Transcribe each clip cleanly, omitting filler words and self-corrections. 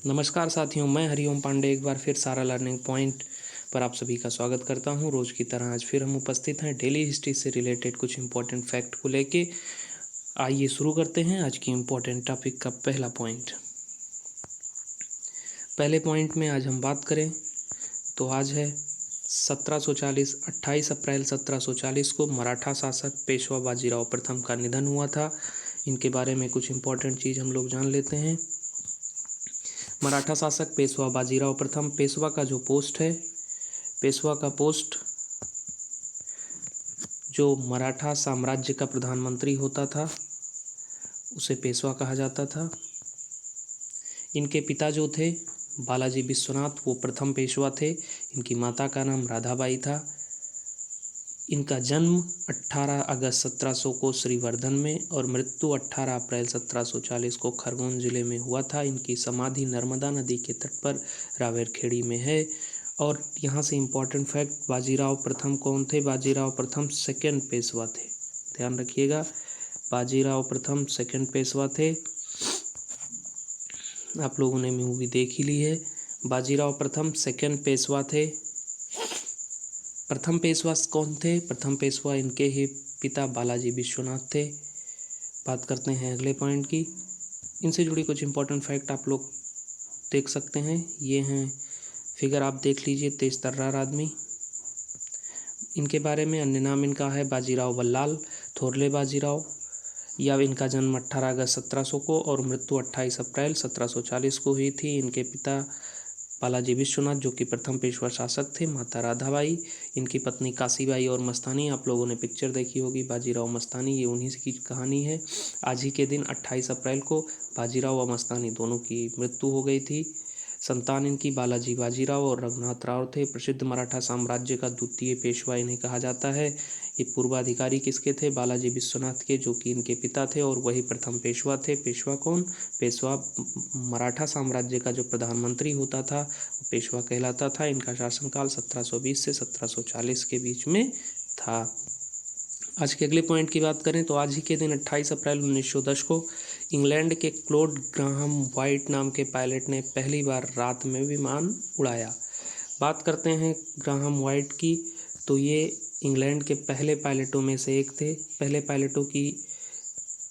नमस्कार साथियों, मैं हरिओम पांडे एक बार फिर सारा लर्निंग पॉइंट पर आप सभी का स्वागत करता हूं। रोज़ की तरह आज फिर हम उपस्थित हैं डेली हिस्ट्री से रिलेटेड कुछ इंपॉर्टेंट फैक्ट को लेके। आइए शुरू करते हैं आज की इंपॉर्टेंट टॉपिक का पहला पॉइंट। पहले पॉइंट में आज हम बात करें तो आज है 1740 28 अप्रैल 1740 को मराठा शासक पेशवा बाजीराव प्रथम का निधन हुआ था। इनके बारे में कुछ इंपॉर्टेंट चीज़ हम लोग जान लेते हैं। मराठा शासक पेशवा बाजीराव प्रथम। पेशवा का जो पोस्ट है, पेशवा का पोस्ट जो मराठा साम्राज्य का प्रधानमंत्री होता था उसे पेशवा कहा जाता था। इनके पिता जो थे बालाजी विश्वनाथ, वो प्रथम पेशवा थे। इनकी माता का नाम राधाबाई था। इनका जन्म 18 अगस्त 1700 को श्रीवर्धन में और मृत्यु 18 अप्रैल 1740 को खरगोन जिले में हुआ था। इनकी समाधि नर्मदा नदी के तट पर रावेरखेड़ी में है। और यहाँ से इम्पोर्टेंट फैक्ट, बाजीराव प्रथम कौन थे? बाजीराव प्रथम सेकंड पेशवा थे। ध्यान रखिएगा, बाजीराव प्रथम सेकंड पेशवा थे। आप लोगों ने मूवी देख ही ली है। बाजीराव प्रथम सेकंड पेशवा थे। प्रथम पेशवा कौन थे? प्रथम पेशवा इनके ही पिता बालाजी विश्वनाथ थे। बात करते हैं अगले पॉइंट की। इनसे जुड़ी कुछ इंपॉर्टेंट फैक्ट आप लोग देख सकते हैं। ये हैं फिगर, आप देख लीजिए। तेज तर्रार आदमी। इनके बारे में अन्य नाम इनका है बाजीराव बल्लाल, थोरले बाजीराव। या इनका जन्म 18 अगस्त 1700 को और मृत्यु 28 अप्रैल 1740 को हुई थी। इनके पिता बालाजी विश्वनाथ जो कि प्रथम पेशवा शासक थे, माता राधाबाई, इनकी पत्नी काशीबाई और मस्तानी। आप लोगों ने पिक्चर देखी होगी बाजीराव मस्तानी, ये उन्हीं की कहानी है। आज ही के दिन 28 अप्रैल को बाजीराव व मस्तानी दोनों की मृत्यु हो गई थी। संतान इनकी बालाजी बाजीराव और रघुनाथ राव थे। प्रसिद्ध मराठा साम्राज्य का द्वितीय पेशवा इन्हें कहा जाता है। ये पूर्वाधिकारी किसके थे? बालाजी विश्वनाथ के, जो कि इनके पिता थे और वही प्रथम पेशवा थे। पेशवा कौन? पेशवा मराठा साम्राज्य का जो प्रधानमंत्री होता था वो पेशवा कहलाता था। इनका शासनकाल 1720 से 1740 के बीच में था। आज के अगले पॉइंट की बात करें तो आज ही के दिन 28 अप्रैल 1910 को इंग्लैंड के क्लोड ग्राहम वाइट नाम के पायलट ने पहली बार रात में विमान उड़ाया। बात करते हैं ग्राहम वाइट की, तो ये इंग्लैंड के पहले पायलटों में से एक थे। पहले पायलटों की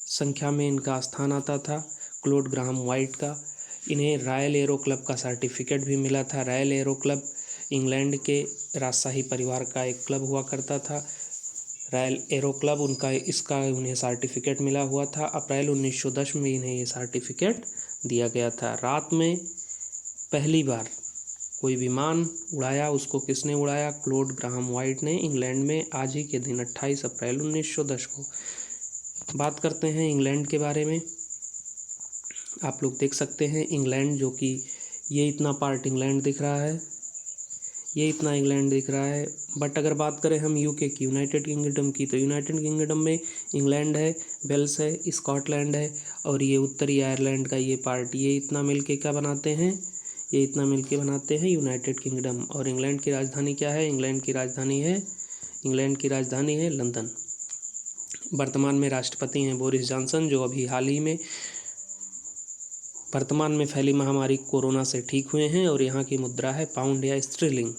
संख्या में इनका स्थान आता था क्लोड ग्राहम वाइट का। इन्हें रॉयल एरो क्लब का सर्टिफिकेट भी मिला था। रॉयल एरो क्लब इंग्लैंड के राजशाही परिवार का एक क्लब हुआ करता था। रॉयल एरो क्लब इसका उन्हें सर्टिफिकेट मिला हुआ था। अप्रैल 1910 में इन्हें ये सर्टिफिकेट दिया गया था। रात में पहली बार कोई विमान उड़ाया, उसको किसने उड़ाया? क्लोड ग्राहम वाइट ने, इंग्लैंड में आज ही के दिन 28 अप्रैल 1910 को। बात करते हैं इंग्लैंड के बारे में। आप लोग देख सकते हैं इंग्लैंड, जो कि ये इतना पार्ट इंग्लैंड दिख रहा है, ये इतना इंग्लैंड दिख रहा है। बट अगर बात करें हम यूके की, यूनाइटेड किंगडम की, तो यूनाइटेड किंगडम में इंग्लैंड है, वेल्स है, स्कॉटलैंड है और ये उत्तरी आयरलैंड का ये पार्ट, ये इतना मिलके क्या बनाते हैं? ये इतना मिलके बनाते हैं यूनाइटेड किंगडम। और इंग्लैंड की राजधानी क्या है? इंग्लैंड की राजधानी है लंदन। वर्तमान में राष्ट्रपति हैं बोरिस जॉनसन, जो अभी हाल ही में वर्तमान में फैली महामारी कोरोना से ठीक हुए हैं और यहाँ की मुद्रा है पाउंड या स्टर्लिंग।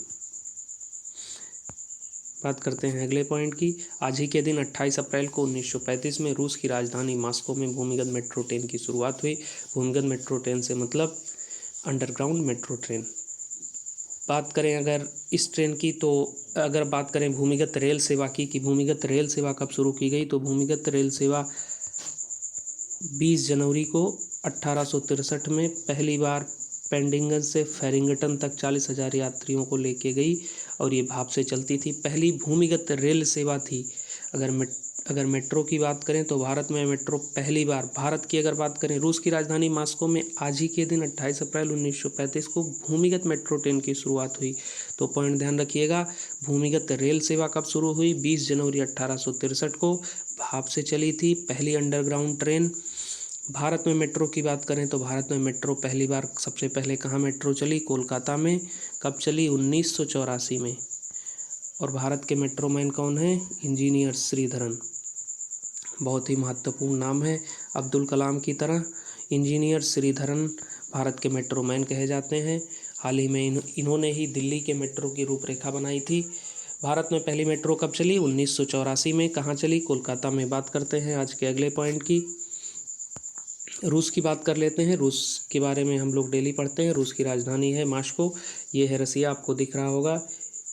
बात करते हैं अगले पॉइंट की। आज ही के दिन 28 अप्रैल को 1935 में रूस की राजधानी मॉस्को में भूमिगत मेट्रो ट्रेन की शुरुआत हुई। भूमिगत मेट्रो ट्रेन से मतलब अंडरग्राउंड मेट्रो ट्रेन। बात करें अगर इस ट्रेन की, तो अगर बात करें भूमिगत रेल सेवा की कि भूमिगत रेल सेवा कब शुरू की गई, तो भूमिगत रेल सेवा 20 जनवरी को 1863 में पहली बार पेंडिंगन से फेरिंगटन तक 40,000 यात्रियों को लेके गई और ये भाप से चलती थी। पहली भूमिगत रेल सेवा थी। अगर मेट्रो की बात करें तो भारत में मेट्रो पहली बार, भारत की अगर बात करें, रूस की राजधानी मॉस्को में आज ही के दिन 28 अप्रैल 1935 को भूमिगत मेट्रो ट्रेन की शुरुआत हुई। तो पॉइंट ध्यान रखिएगा, भूमिगत रेल सेवा कब शुरू हुई? 20 जनवरी 1863 को भाप से चली थी पहली अंडरग्राउंड ट्रेन। भारत में मेट्रो की बात करें तो भारत में मेट्रो पहली बार सबसे पहले कहाँ मेट्रो चली? कोलकाता में। कब चली? 1984 में। और भारत के मेट्रो मैन कौन है? इंजीनियर श्रीधरन। बहुत ही महत्वपूर्ण नाम है, अब्दुल कलाम की तरह। इंजीनियर श्रीधरन भारत के मेट्रो मैन कहे जाते हैं। हाल ही में इन्होंने ही दिल्ली के मेट्रो की रूपरेखा बनाई थी। भारत में पहली मेट्रो कब चली? 1984 में। कहाँ चली? कोलकाता में। बात करते हैं आज के अगले पॉइंट की। रूस की बात कर लेते हैं। रूस के बारे में हम लोग डेली पढ़ते हैं। रूस की राजधानी है मास्को। ये है रसिया, आपको दिख रहा होगा।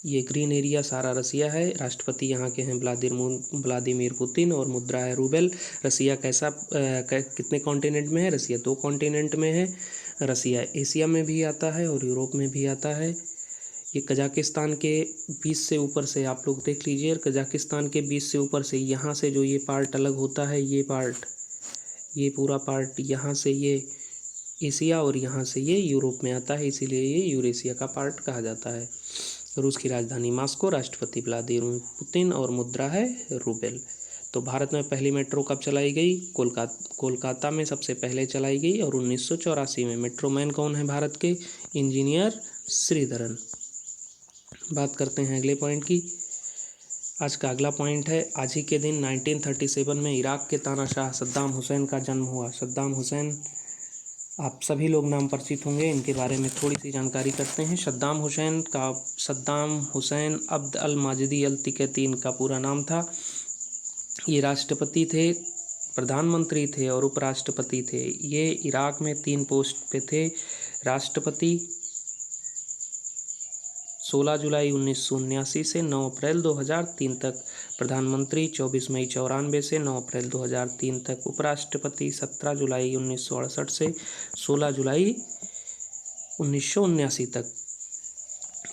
ये ग्रीन एरिया सारा रसिया है। राष्ट्रपति यहाँ के हैं व्लादिमीर पुतिन और मुद्रा है रूबेल। रसिया कितने कॉन्टिनेंट में है? रसिया 2 कॉन्टिनेंट में है। रसिया एशिया में भी आता है और यूरोप में भी आता है। ये कजाकिस्तान के 20 से ऊपर से आप लोग देख लीजिए। कजाकिस्तान के 20 से ऊपर से यहाँ से जो ये पार्ट अलग होता है, ये पूरा पार्ट यहाँ से ये एशिया और यहाँ से ये यूरोप में आता है, इसीलिए ये यूरेशिया का पार्ट कहा जाता है। रूस की राजधानी मास्को, राष्ट्रपति व्लादिमीर पुतिन और मुद्रा है रूबेल। तो भारत में पहली मेट्रो कब चलाई गई? कोलकाता में सबसे पहले चलाई गई और 1984 में। मेट्रो मैन कौन है भारत के? इंजीनियर श्रीधरन। बात करते हैं अगले पॉइंट की। आज का अगला पॉइंट है, आज ही के दिन 1937 में इराक के तानाशाह सद्दाम हुसैन का जन्म हुआ। सद्दाम हुसैन, आप सभी लोग नाम परिचित होंगे, इनके बारे में थोड़ी सी जानकारी करते हैं। सद्दाम हुसैन अब्द अल माजिदी अल तिकैती इनका पूरा नाम था। ये राष्ट्रपति थे, प्रधानमंत्री थे और उपराष्ट्रपति थे। ये इराक में 3 पोस्ट पे थे। राष्ट्रपति 16 जुलाई 1979 से 9 अप्रैल 2003 तक, प्रधानमंत्री 24 मई 94 से 9 अप्रैल 2003 तक, उपराष्ट्रपति 17 जुलाई 1968 से 16 जुलाई 1979 तक।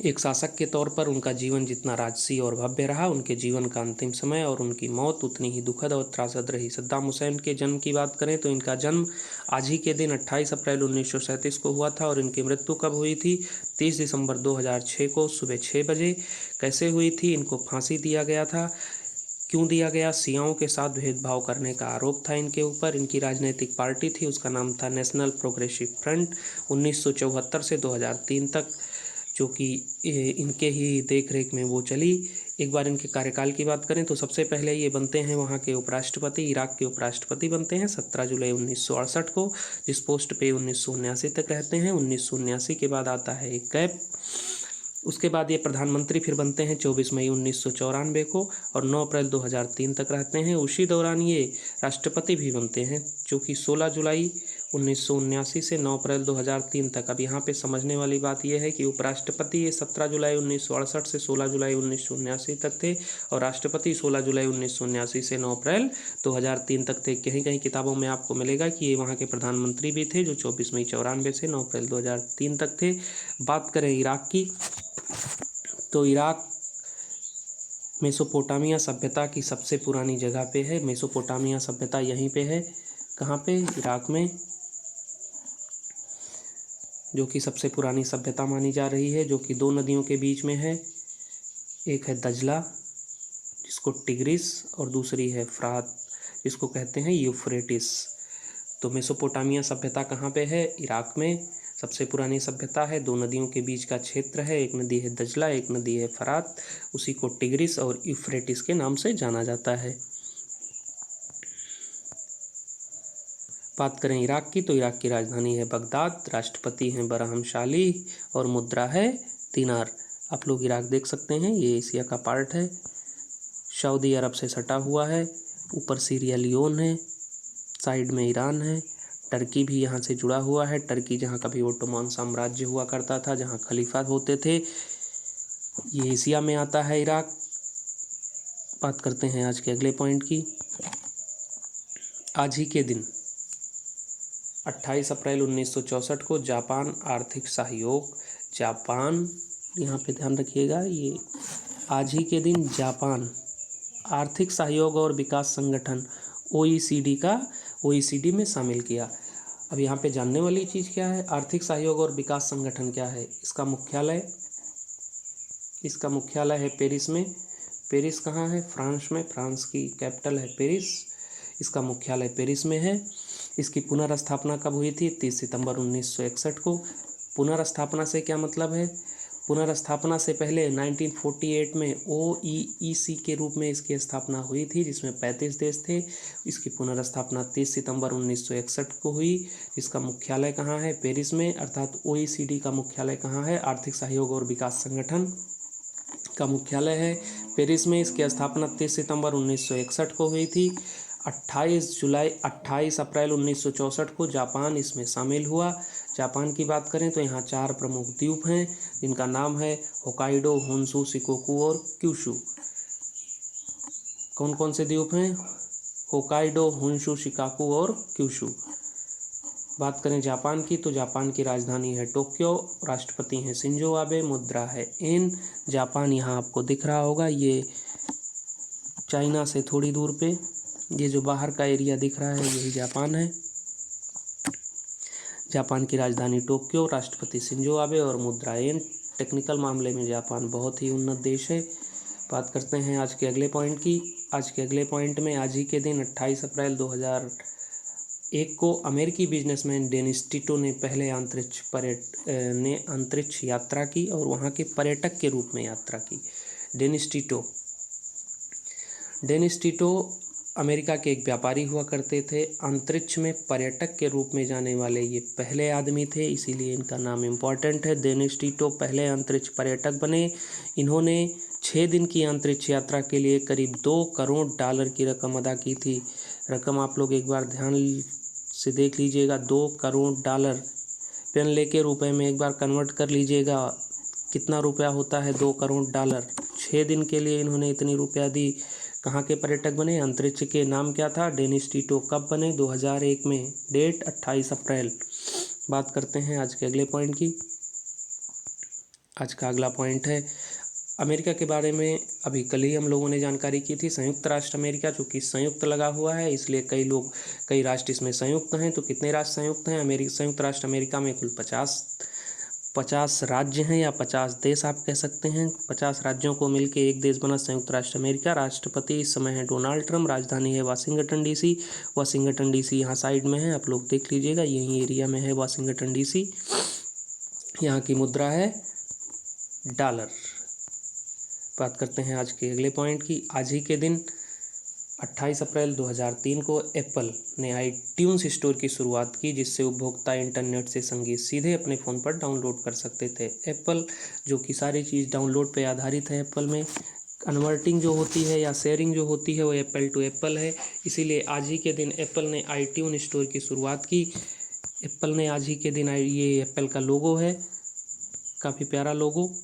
एक शासक के तौर पर उनका जीवन जितना राजसी और भव्य रहा, उनके जीवन का अंतिम समय और उनकी मौत उतनी ही दुखद और त्रासद रही। सद्दाम हुसैन के जन्म की बात करें तो इनका जन्म आज ही के दिन 28 अप्रैल 1937 को हुआ था और इनकी मृत्यु कब हुई थी? 30 दिसंबर 2006 को सुबह 6 बजे। कैसे हुई थी? इनको फांसी दिया गया था। क्यों दिया गया? शियाओं के साथ भेदभाव करने का आरोप था इनके ऊपर। इनकी राजनीतिक पार्टी थी, उसका नाम था नेशनल प्रोग्रेसिव फ्रंट। 1974 से 2003 तक जो कि इनके ही देखरेख में वो चली। एक बार इनके कार्यकाल की बात करें तो सबसे पहले ये बनते हैं वहाँ के उपराष्ट्रपति, इराक के उपराष्ट्रपति बनते हैं 17 जुलाई 1968 को, जिस पोस्ट पे 1979 तक रहते हैं। 1979 के बाद आता है एक गैप। उसके बाद ये प्रधानमंत्री फिर बनते हैं 24 मई 1994 को और 9 अप्रैल 2003 तक रहते हैं। उसी दौरान ये राष्ट्रपति भी बनते हैं, जो कि 16 जुलाई 1979 से 9 अप्रैल 2003 तक। अब यहाँ पे समझने वाली बात यह है कि उपराष्ट्रपति ये 17 जुलाई 1968 से 16 जुलाई 1979 तक थे और राष्ट्रपति 16 जुलाई 1979 से 9 अप्रैल 2003 तक थे। कहीं कहीं किताबों में आपको मिलेगा कि ये वहाँ के प्रधानमंत्री भी थे, जो 24 मई 94 से 9 अप्रैल 2003 तक थे। बात करें इराक की तो इराक मेसोपोटामिया सभ्यता की सबसे पुरानी जगह पे है। मेसोपोटामिया सभ्यता यहीं पे है। कहाँ पे? इराक में, जो कि सबसे पुरानी सभ्यता मानी जा रही है, जो कि 2 नदियों के बीच में है। एक है दजला जिसको टिग्रिस और दूसरी है फ्रात जिसको कहते हैं यूफ्रेटिस। तो मेसोपोटामिया सभ्यता कहाँ पे है? इराक में सबसे पुरानी सभ्यता है। 2 नदियों के बीच का क्षेत्र है। एक नदी है दजला, एक नदी है फरात। उसी को टिग्रिस और यूफ्रेटिस के नाम से जाना जाता है। बात करें इराक की तो इराक की राजधानी है बगदाद, राष्ट्रपति हैं बरहम शाली और मुद्रा है दिनार। आप लोग इराक देख सकते हैं, ये एशिया का पार्ट है, सऊदी अरब से सटा हुआ है। ऊपर सीरिया लियोन है, साइड में ईरान है, टर्की भी यहाँ से जुड़ा हुआ है। टर्की जहाँ कभी ओटोमान साम्राज्य हुआ करता था, जहाँ खलीफा होते थे, ये एशिया में आता है इराक। बात करते हैं आज के अगले पॉइंट की। आज ही के दिन 28 अप्रैल 1964 को जापान आर्थिक सहयोग, जापान, यहाँ पे ध्यान रखिएगा, ये आज ही के दिन जापान आर्थिक सहयोग और विकास संगठन OECD में शामिल किया। अब यहाँ पे जानने वाली चीज़ क्या है? आर्थिक सहयोग और विकास संगठन क्या है? इसका मुख्यालय है पेरिस में। पेरिस कहाँ है? फ्रांस में। फ्रांस की कैपिटल है पेरिस। इसका मुख्यालय पेरिस में है। इसकी पुनर्स्थापना कब हुई थी? 30 सितंबर 1961 को। पुनर्स्थापना से क्या मतलब है? पुनर्स्थापना से पहले 1948 में OEEC के रूप में इसकी स्थापना हुई थी, जिसमें 35 देश थे। इसकी पुनर्स्थापना 30 सितंबर 1961 को हुई। इसका मुख्यालय कहाँ है? पेरिस में। अर्थात OECD का मुख्यालय कहाँ है? आर्थिक सहयोग और विकास संगठन का मुख्यालय है पेरिस में। इसकी स्थापना 30 सितंबर 1961 को हुई थी। 28 अप्रैल 1964 को जापान इसमें शामिल हुआ। जापान की बात करें तो यहाँ 4 प्रमुख द्वीप हैं, जिनका नाम है होकाइडो, होन्शु, शिकोकू और क्यूशू। कौन कौन से द्वीप हैं? होकाइडो, होन्शु, शिकाकू और क्यूशू। बात करें जापान की तो जापान की राजधानी है टोक्यो, राष्ट्रपति हैं शिंजो आबे, मुद्रा है येन। जापान यहाँ आपको दिख रहा होगा, ये चाइना से थोड़ी दूर पे, ये जो बाहर का एरिया दिख रहा है यही जापान है। जापान की राजधानी टोक्यो, राष्ट्रपति शिंजो आबे और मुद्रा येन। टेक्निकल मामले में जापान बहुत ही उन्नत देश है। बात करते हैं आज के अगले पॉइंट की। आज के अगले पॉइंट में आज ही के दिन 28 अप्रैल 2001 को अमेरिकी बिजनेसमैन डेनिस टिटो ने पहले अंतरिक्ष यात्रा की और वहाँ के पर्यटक के रूप में यात्रा की। डेनिस टिटो अमेरिका के एक व्यापारी हुआ करते थे। अंतरिक्ष में पर्यटक के रूप में जाने वाले ये पहले आदमी थे, इसीलिए इनका नाम इम्पॉर्टेंट है। डेनिस टिटो पहले अंतरिक्ष पर्यटक बने। इन्होंने 6 दिन की अंतरिक्ष यात्रा के लिए करीब $2 करोड़ की रकम अदा की थी। रकम आप लोग एक बार ध्यान से देख लीजिएगा, $2 करोड़। पेन लेके रुपए में एक बार कन्वर्ट कर लीजिएगा, कितना रुपया होता है? $2 करोड़। 6 दिन के लिए इन्होंने इतनी रुपया दी। कहाँ के पर्यटक बने? अंतरिक्ष के। नाम क्या था? Dennis Tito. कब बने? 2001 में। डेट 28 अप्रैल। बात करते हैं आज के अगले पॉइंट की। आज का अगला पॉइंट है अमेरिका के बारे में। अभी कल ही हम लोगों ने जानकारी की थी, संयुक्त राष्ट्र अमेरिका, चूँकि संयुक्त लगा हुआ है इसलिए कई राष्ट्र इसमें संयुक्त हैं। तो कितने राष्ट्र संयुक्त हैं? संयुक्त राष्ट्र अमेरिका में कुल 50 राज्य हैं या 50 देश आप कह सकते हैं। 50 राज्यों को मिलकर एक देश बना संयुक्त राष्ट्र अमेरिका। राष्ट्रपति इस समय है डोनाल्ड ट्रम्प। राजधानी है वाशिंगटन डीसी। वाशिंगटन डीसी यहाँ साइड में है, आप लोग देख लीजिएगा, यही एरिया में है वाशिंगटन डीसी। यहाँ की मुद्रा है डॉलर। बात करते हैं आज के अगले पॉइंट की। आज ही के दिन 28 अप्रैल 2003 को एप्पल ने iTunes स्टोर की शुरुआत की, जिससे उपभोक्ता इंटरनेट से संगीत सीधे अपने फ़ोन पर डाउनलोड कर सकते थे। एप्पल जो कि सारी चीज़ डाउनलोड पे आधारित है, एप्पल में कन्वर्टिंग जो होती है या शेयरिंग जो होती है वो एप्पल टू एप्पल है। इसीलिए आज ही के दिन एप्पल ने iTunes स्टोर की शुरुआत की। एप्पल ने आज ही के दिन, ये एप्पल का लोगो है, काफ़ी प्यारा लोगो,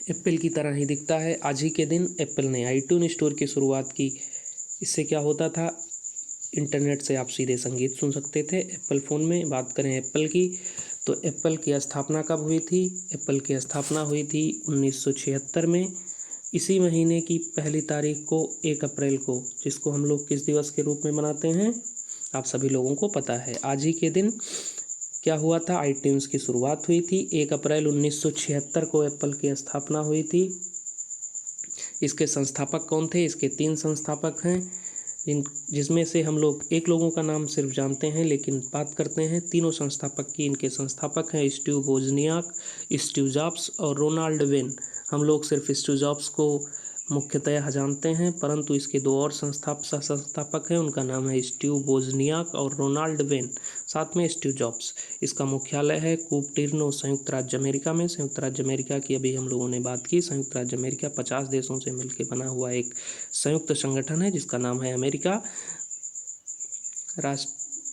एप्पल की तरह ही दिखता है। आज ही के दिन एप्पल ने iTunes स्टोर की शुरुआत की। इससे क्या होता था? इंटरनेट से आप सीधे संगीत सुन सकते थे एप्पल फ़ोन में। बात करें एप्पल की तो एप्पल की स्थापना कब हुई थी? एप्पल की स्थापना हुई थी 1976 में। इसी महीने की पहली तारीख को, 1 अप्रैल को, जिसको हम लोग किस दिवस के रूप में मनाते हैं आप सभी लोगों को पता है। आज ही के दिन क्या हुआ था? iTunes की शुरुआत हुई थी। 1 अप्रैल 1976 को एप्पल की स्थापना हुई थी। इसके संस्थापक कौन थे? इसके 3 संस्थापक हैं, जिसमें से हम लोग एक लोगों का नाम सिर्फ जानते हैं, लेकिन बात करते हैं तीनों संस्थापक की। इनके संस्थापक हैं स्टीव वोजनियाक, स्टीव जॉब्स और रोनाल्ड वेन। हम लोग सिर्फ स्टीव जॉब्स को मुख्यतः जानते हैं, परंतु इसके 2 और संस्थापक हैं, उनका नाम है स्टीव वोजनियाक और रोनाल्ड वेन, साथ में स्टीव जॉब्स। इसका मुख्यालय है कुपर्टिनो, संयुक्त राज्य अमेरिका में। संयुक्त राज्य अमेरिका की अभी हम लोगों ने बात की। संयुक्त राज्य अमेरिका 50 देशों से मिलकर बना हुआ एक संयुक्त संगठन है, जिसका नाम है अमेरिका।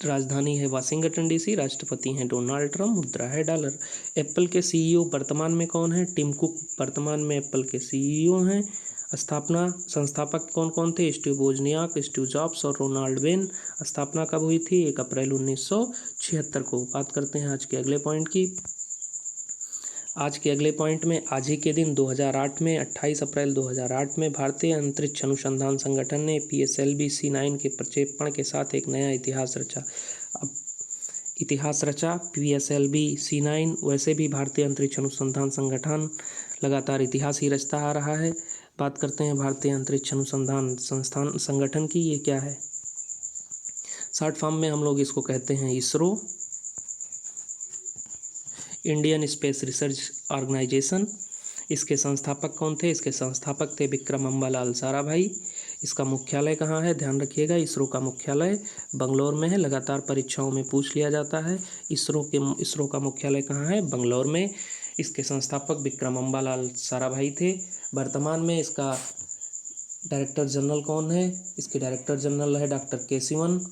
राजधानी है वाशिंगटन डीसी। राष्ट्रपति हैं डोनाल्ड ट्रम्प। मुद्रा है डॉलर। एप्पल के CEO वर्तमान में कौन है? टिम कुक वर्तमान में एप्पल के CEO हैं। संस्थापक कौन कौन थे? स्टीव वोजनियाक, स्टीव जॉब्स और रोनाल्ड वेन। स्थापना कब हुई थी? 1 अप्रैल 1976 को। बात करते हैं आज के अगले पॉइंट की। आज के अगले पॉइंट में आज ही के दिन 2008 में 28 अप्रैल 2008 में भारतीय अंतरिक्ष अनुसंधान संगठन ने PSLV C9 के प्रक्षेपण के साथ एक नया इतिहास रचा। PSLV C9, वैसे भी भारतीय अंतरिक्ष अनुसंधान संगठन लगातार इतिहास ही रचता आ रहा है। बात करते हैं भारतीय अंतरिक्ष अनुसंधान संगठन की। ये क्या है? शॉर्ट फॉर्म में हम लोग इसको कहते हैं ISRO. Indian Space Research Organisation. इसके संस्थापक कौन थे? इसके संस्थापक थे विक्रम अम्बालाल साराभाई। इसका मुख्यालय कहाँ है? ध्यान रखिएगा, इसरो का मुख्यालय बंगलौर में है। लगातार परीक्षाओं में पूछ लिया जाता है। इसरो का मुख्यालय कहाँ है? बंगलौर में। इसके संस्थापक विक्रम अम्बालाल साराभाई थे। वर्तमान में इसका डायरेक्टर जनरल कौन है? इसके डायरेक्टर जनरल है डॉक्टर के सिवन।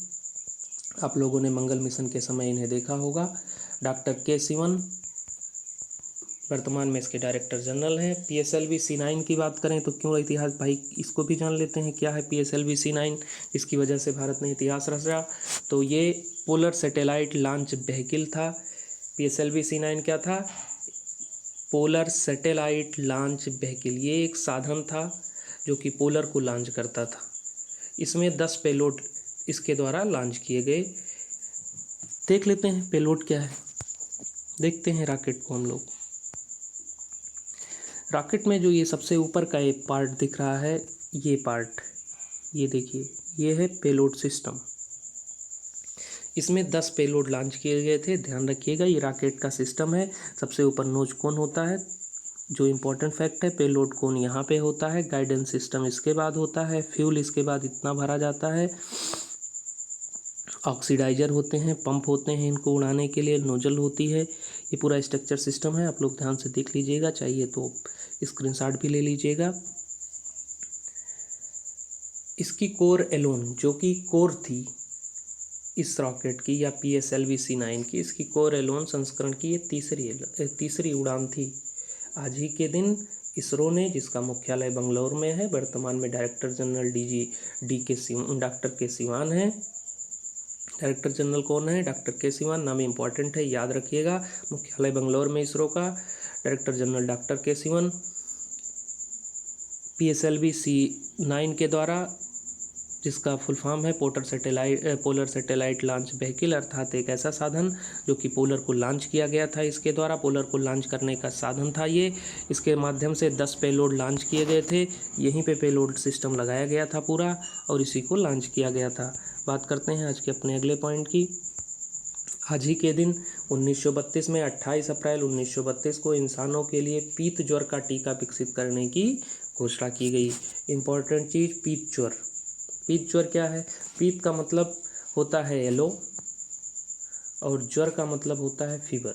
आप लोगों ने मंगल मिशन के समय इन्हें देखा होगा। डॉक्टर के सिवन वर्तमान में इसके डायरेक्टर जनरल हैं। PSLV C9 की बात करें तो क्यों इतिहास, भाई इसको भी जान लेते हैं क्या है PSLV C9, इसकी वजह से भारत ने इतिहास रचा। तो ये पोलर सैटेलाइट लॉन्च व्हीकल था। PSLV C9 क्या था? Polar satellite launch vehicle. ये एक साधन था जो कि पोलर को लॉन्च करता था। इसमें 10 पेलोड इसके द्वारा लॉन्च किए गए। देख लेते हैं पेलोड क्या है। देखते हैं रॉकेट को हम लोग। रॉकेट में जो ये सबसे ऊपर का एक पार्ट दिख रहा है, ये पार्ट, ये देखिए, ये है पेलोड सिस्टम। इसमें 10 पेलोड लॉन्च किए गए थे। ध्यान रखिएगा, ये रॉकेट का सिस्टम है। सबसे ऊपर नोज कोन होता है। जो इम्पोर्टेंट फैक्ट है, पेलोड कोन यहाँ पे होता है। गाइडेंस सिस्टम इसके बाद होता है। फ्यूल इसके बाद इतना भरा जाता है। ऑक्सीडाइजर होते हैं, पंप होते हैं इनको उड़ाने के लिए, नोजल होती है। ये पूरा स्ट्रक्चर सिस्टम है। आप लोग ध्यान से देख लीजिएगा, चाहिए तो स्क्रीनशॉट भी ले लीजिएगा। इसकी कोर एलोन, जो कि कोर थी इस रॉकेट की या PSLV C9 की, इसकी कोर एलोन संस्करण की ये तीसरी उड़ान थी। आज ही के दिन इसरो ने, जिसका मुख्यालय बंगलौर में है, वर्तमान में डायरेक्टर जनरल डॉक्टर के सिवान है। डायरेक्टर जनरल कौन है? डॉक्टर के सिवान। नाम इम्पॉर्टेंट है, याद रखिएगा। मुख्यालय बंगलौर में इसरो का, डायरेक्टर जनरल डॉक्टर के सिवन। PSLV C9 के द्वारा, जिसका फुल फॉर्म है पोलर सैटेलाइट लॉन्च व्हीकल, अर्थात एक ऐसा साधन जो कि पोलर को लॉन्च किया गया था। इसके द्वारा पोलर को लॉन्च करने का साधन था ये। इसके माध्यम से 10 पेलोड लॉन्च किए गए थे। यहीं पे पेलोड सिस्टम लगाया गया था पूरा, और इसी को लॉन्च किया गया था। बात करते हैं आज के अपने अगले पॉइंट की। आज ही के दिन 1932 में 28 अप्रैल 1932 को इंसानों के लिए पीत ज्वर का टीका विकसित करने की घोषणा की गई। इम्पॉर्टेंट चीज़, पीत ज्वर। पीत ज्वर क्या है? पीत का मतलब होता है येलो, और ज्वर का मतलब होता है फीवर,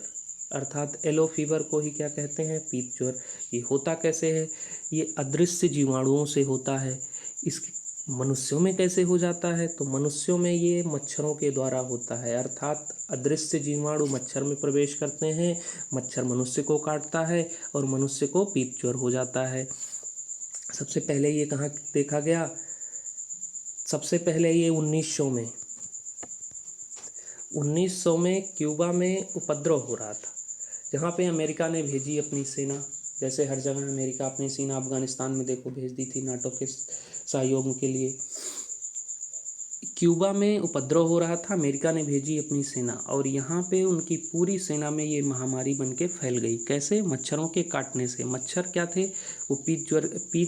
अर्थात येलो फीवर को ही क्या कहते हैं? पीत ज्वर। ये होता कैसे है? ये अदृश्य जीवाणुओं से होता है। इस मनुष्यों में कैसे हो जाता है? तो मनुष्यों में ये मच्छरों के द्वारा होता है, अर्थात अदृश्य जीवाणु मच्छर में प्रवेश करते हैं, मच्छर मनुष्य को काटता है और मनुष्य को पीत ज्वर हो जाता है। सबसे पहले ये कहाँ देखा गया? सबसे पहले ये 1900 में क्यूबा में उपद्रव हो रहा था, जहाँ पे अमेरिका ने भेजी अपनी सेना। जैसे हर जगह अमेरिका अपनी सेना अफगानिस्तान में देखो भेज दी थी नाटो के सहयोग के लिए। क्यूबा में उपद्रव हो रहा था, अमेरिका ने भेजी अपनी सेना, और यहाँ पे उनकी पूरी सेना में ये महामारी बन के फैल गई। कैसे? मच्छरों के काटने से। मच्छर क्या थे? वो पीत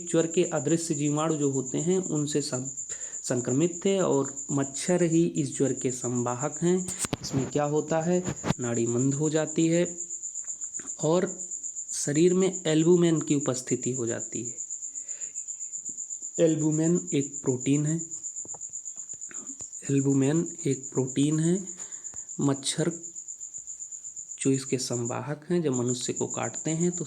ज्वर के अदृश्य जीवाणु जो होते हैं उनसे संक्रमित थे, और मच्छर ही इस ज्वर के संवाहक हैं। इसमें क्या होता है? नाड़ी मंद हो जाती है और शरीर में एल्बुमिन की उपस्थिति हो जाती है। एल्बुमिन एक प्रोटीन है। मच्छर जो इसके संवाहक हैं, जब मनुष्य को काटते हैं तो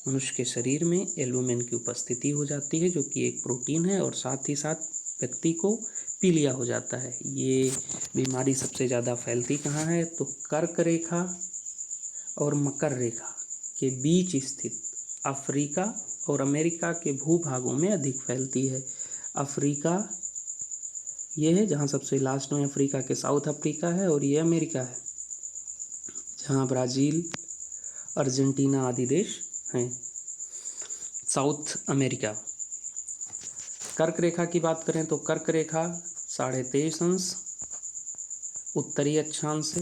मनुष्य के शरीर में एल्बुमिन की उपस्थिति हो जाती है, जो कि एक प्रोटीन है, और साथ ही साथ व्यक्ति को पीलिया हो जाता है। ये बीमारी सबसे ज़्यादा फैलती कहाँ है? तो कर्क रेखा और मकर रेखा के बीच स्थित अफ्रीका और अमेरिका के भूभागों में अधिक फैलती है। अफ्रीका ये है जहाँ सबसे लास्ट में अफ्रीका के साउथ अफ्रीका है, और ये अमेरिका है जहाँ ब्राज़ील, अर्जेंटीना आदि देश हैं। South America. कर्क रेखा की बात करें तो कर्क रेखा 23.5 अंश उत्तरी अक्षांश से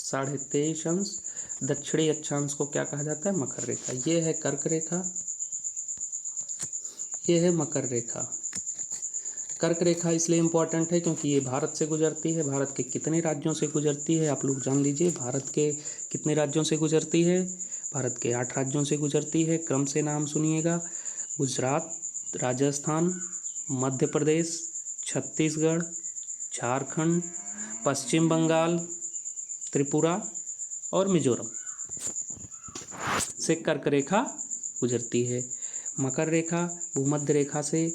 23.5 अंश दक्षिणी अक्षांश को क्या कहा जाता है? मकर रेखा। ये है कर्क रेखा, ये है मकर रेखा। कर्क रेखा इसलिए इम्पोर्टेंट है क्योंकि ये भारत से गुजरती है। भारत के कितने राज्यों से गुजरती है आप लोग जान लीजिए। भारत के कितने राज्यों से गुजरती है? भारत के 8 राज्यों से गुजरती है। क्रम से नाम सुनिएगा: गुजरात, राजस्थान, मध्य प्रदेश, छत्तीसगढ़, झारखंड, पश्चिम बंगाल, त्रिपुरा और मिजोरम से कर्क रेखा गुजरती है। मकर रेखा भूमध्य रेखा से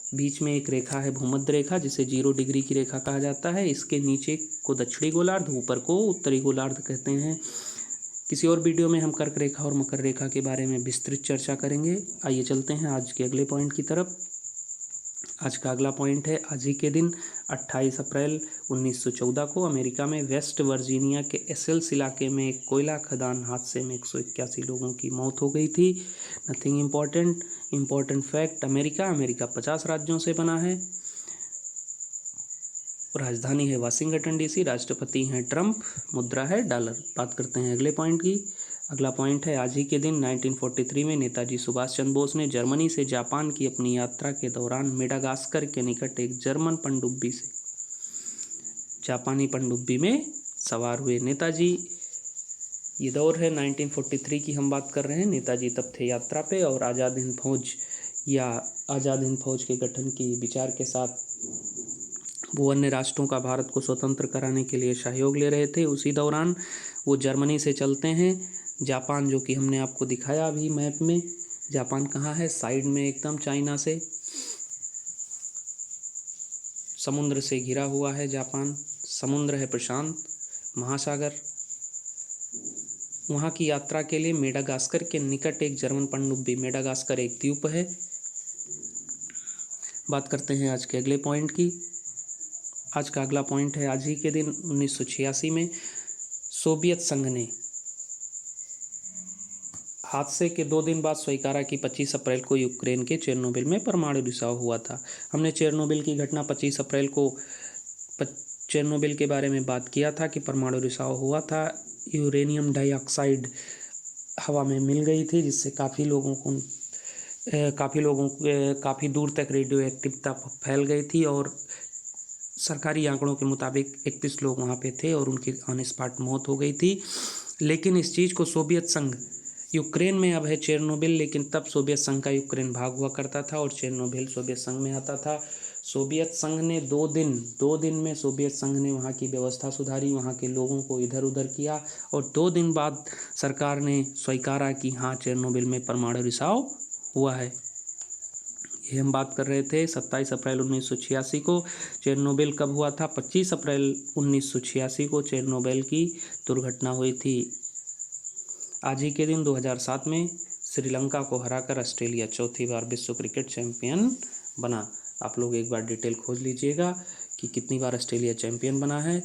बीच में एक रेखा है भूमध्य रेखा, जिसे 0 डिग्री की रेखा कहा जाता है। इसके नीचे को दक्षिणी गोलार्ध, ऊपर को उत्तरी गोलार्ध कहते हैं। किसी और वीडियो में हम कर्क रेखा और मकर रेखा के बारे में विस्तृत चर्चा करेंगे। आइए चलते हैं आज के अगले पॉइंट की तरफ। आज का अगला पॉइंट है, आज ही के दिन 28 अप्रैल 1914 को अमेरिका में वेस्ट वर्जीनिया के एसेल्स इलाके में एक कोयला खदान हादसे में 181 लोगों की मौत हो गई थी। नथिंग इम्पोर्टेंट फैक्ट: अमेरिका 50 राज्यों से बना है। राजधानी है वाशिंगटन डीसी, राष्ट्रपति हैं ट्रंप, मुद्रा है डॉलर। बात करते हैं अगले पॉइंट की। अगला पॉइंट है, आज ही के दिन 1943 में नेताजी सुभाष चंद्र बोस ने जर्मनी से जापान की अपनी यात्रा के दौरान मेडागास्कर के निकट एक जर्मन पनडुब्बी से जापानी पनडुब्बी में सवार हुए नेताजी। ये दौर है 1943 की हम बात कर रहे हैं। नेताजी तब थे यात्रा पे और आज़ाद हिंद फौज के गठन की विचार के साथ वो अन्य राष्ट्रों का भारत को स्वतंत्र कराने के लिए सहयोग ले रहे थे। उसी दौरान वो जर्मनी से चलते हैं जापान, जो कि हमने आपको दिखाया अभी मैप में। जापान कहाँ है? साइड में एकदम, चाइना से समुद्र से घिरा हुआ है जापान। समुद्र है प्रशांत महासागर। वहाँ की यात्रा के लिए मेडागास्कर के निकट एक जर्मन पनडुब्बी, मेडागास्कर एक द्वीप है। बात करते हैं आज के अगले पॉइंट की। आज का अगला पॉइंट है, आज ही के दिन 1986 में सोवियत संघ ने हादसे के 2 दिन बाद स्वीकारा कि 25 अप्रैल को यूक्रेन के चेरनोबिल में परमाणु रिसाव हुआ था। हमने चेरनोबिल की घटना 25 अप्रैल को चेरनोबिल के बारे में बात किया था कि परमाणु रिसाव हुआ था। यूरेनियम डाइऑक्साइड हवा में मिल गई थी, जिससे काफ़ी दूर तक रेडियो एक्टिविटी फैल गई थी और सरकारी आंकड़ों के मुताबिक 31 लोग वहाँ पे थे और उनकी ऑन स्पॉट मौत हो गई थी। लेकिन इस चीज़ को सोवियत संघ, यूक्रेन में अब है चेरनोबिल, लेकिन तब सोवियत संघ का यूक्रेन भाग हुआ करता था और चेरनोबिल सोवियत संघ में आता था। सोवियत संघ ने 2 दिन में सोवियत संघ ने वहाँ की व्यवस्था सुधारी, वहाँ के लोगों को इधर उधर किया और 2 दिन बाद सरकार ने स्वीकारा कि हाँ, चेरनोबिल में परमाणु रिसाव हुआ है। ये हम बात कर रहे थे 27 अप्रैल 1986 को। चेरनोबिल कब हुआ था? 25 अप्रैल 1986 को चेरनोबिल की दुर्घटना हुई थी। आज ही के दिन 2007 में श्रीलंका को हराकर ऑस्ट्रेलिया चौथी बार विश्व क्रिकेट चैंपियन बना। आप लोग एक बार डिटेल खोज लीजिएगा कि कितनी बार ऑस्ट्रेलिया चैंपियन बना है।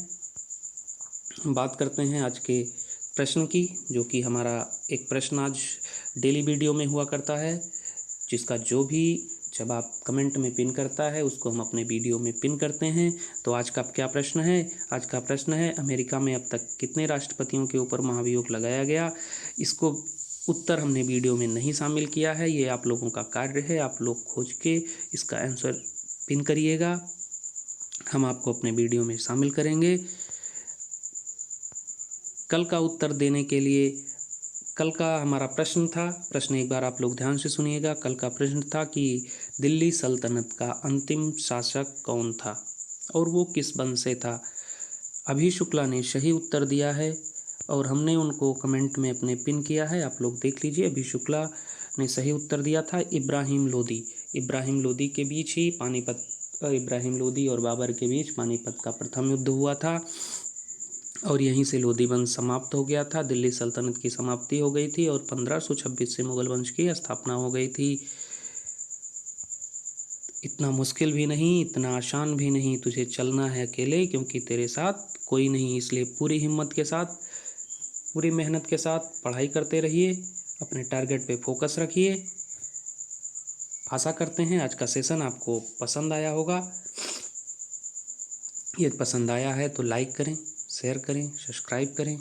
बात करते हैं आज के प्रश्न की, जो कि हमारा एक प्रश्न आज डेली वीडियो में हुआ करता है, जिसका जो भी जवाब कमेंट में पिन करता है उसको हम अपने वीडियो में पिन करते हैं। तो आज का क्या प्रश्न है? आज का प्रश्न है, अमेरिका में अब तक कितने राष्ट्रपतियों के ऊपर महाभियोग लगाया गया? इसको उत्तर हमने वीडियो में नहीं शामिल किया है, ये आप लोगों का कार्य है। आप लोग खोज के इसका आंसर पिन करिएगा, हम आपको अपने वीडियो में शामिल करेंगे। कल का उत्तर देने के लिए, कल का हमारा प्रश्न एक बार आप लोग ध्यान से सुनिएगा। कल का प्रश्न था कि दिल्ली सल्तनत का अंतिम शासक कौन था और वो किस वंश से था। अभी शुक्ला ने सही उत्तर दिया है और हमने उनको कमेंट में अपने पिन किया है, आप लोग देख लीजिए। अभी शुक्ला ने सही उत्तर दिया था इब्राहिम लोदी। इब्राहिम लोदी के बीच ही इब्राहिम लोदी और बाबर के बीच पानीपत का प्रथम युद्ध हुआ था और यहीं से लोदी वंश समाप्त हो गया था। दिल्ली सल्तनत की समाप्ति हो गई थी और 1526 से मुगल वंश की स्थापना हो गई थी। इतना मुश्किल भी नहीं, इतना आसान भी नहीं, तुझे चलना है अकेले, क्योंकि तेरे साथ कोई नहीं। इसलिए पूरी हिम्मत के साथ, पूरी मेहनत के साथ पढ़ाई करते रहिए, अपने टारगेट पे फोकस रखिए। आशा करते हैं आज का सेशन आपको पसंद आया होगा। यदि पसंद आया है तो लाइक करें, शेयर करें, सब्सक्राइब करें।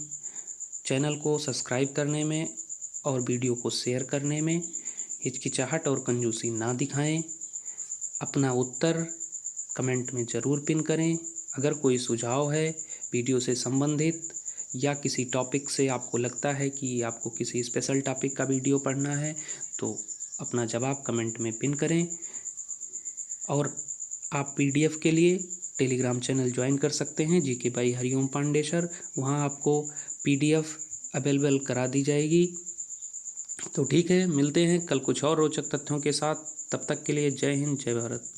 चैनल को सब्सक्राइब करने में और वीडियो को शेयर करने में हिचकिचाहट और कंजूसी ना दिखाएं। अपना उत्तर कमेंट में ज़रूर पिन करें। अगर कोई सुझाव है वीडियो से संबंधित या किसी टॉपिक से आपको लगता है कि आपको किसी स्पेशल टॉपिक का वीडियो पढ़ना है तो अपना जवाब कमेंट में पिन करें। और आप पीडीएफ के लिए टेलीग्राम चैनल ज्वाइन कर सकते हैं GK by Hariom Pandey sir. वहाँ आपको पीडीएफ अवेलेबल करा दी जाएगी। तो ठीक है, मिलते हैं कल कुछ और रोचक तथ्यों के साथ। तब तक के लिए जय हिंद, जय भारत।